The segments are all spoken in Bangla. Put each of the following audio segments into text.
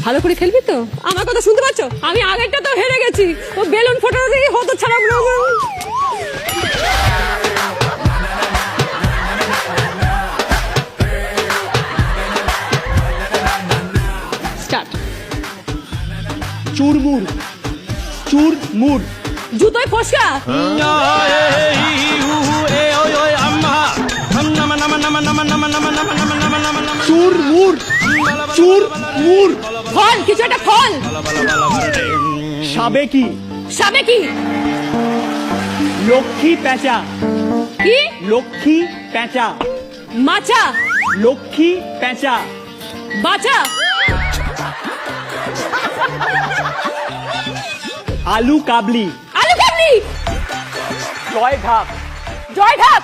ভালো করে খেলবি তো? আমার কথা শুনতে পাচ্ছ? আমি আগেরটা তো হেরে গেছি, ও বেলুন ফোটানো দিয়ে হতো ছাড়া। স্টার্ট। চুরমুর, চুরমুর, জুতোয় ফসকা। চুরমুর, চুরমুর, ফল, কিছু একটা ফল। সাবেকি, সাবেকি। লক্ষ্মী পেঁচা, কি? লক্ষ্মী পেঁচা, মাচা। লক্ষ্মী পেঁচা, বাচা। আলু কাবলি, আলু কাবলি। জয় ঘাপ, জয় ঢাক।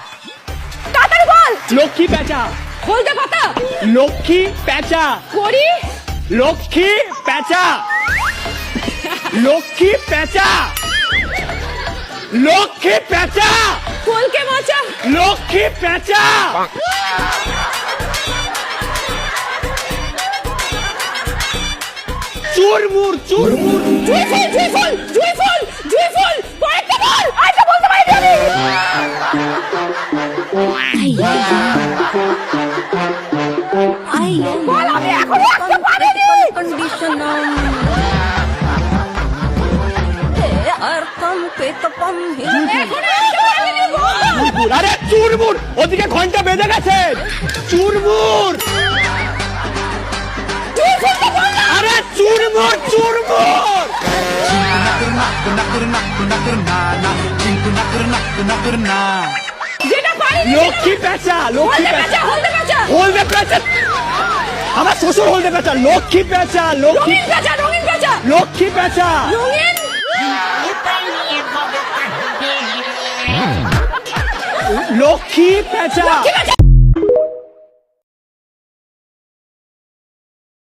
কাতার বল। লক্ষ্মী পেঁচা, হলদে পাতা। লক্ষ্মী পেঁচা, করি। লক্ষ্মী পেঁচা, লক্ষ্মী পেঁচা, লক্ষ্মী পেঁচা, কলকে মাচা। লক্ষ্মী পেঁচা, চুরমুর, চুরমুর, জুই ফুল, জুই ফুল, জুই ফুল, জুই ফুল। কয়েকটা বল। আরেকটা বলতে পারি আমি। বল, আমি এখনো একটা পারিনি। এখনো একটা পারিনি, বল। চুরমুর, আরে চুরমুর, ওদিকে ঘন্টা বেজে গেছে, চুরমুর, জুই ফুলটা বল না। আরে চুরমুর, চুরমুর, যেটা পারিনি। লক্ষ্মী পেঁচা, লক্ষ্মী হলদে পেঁচা, পেঁচা, হলদে পেঁচা। হলদে পেঁচা, আমার শ্বশুর হলদে পেঁচা, লক্ষ্মী পেঁচা, লক্ষ্মী, রঙিন পেঁচা, রঙিন পেঁচা। লক্ষ্মী পেঁচা, রঙিন। লক্ষ্মী পেঁচা, লক্ষ্মী পেঁচা।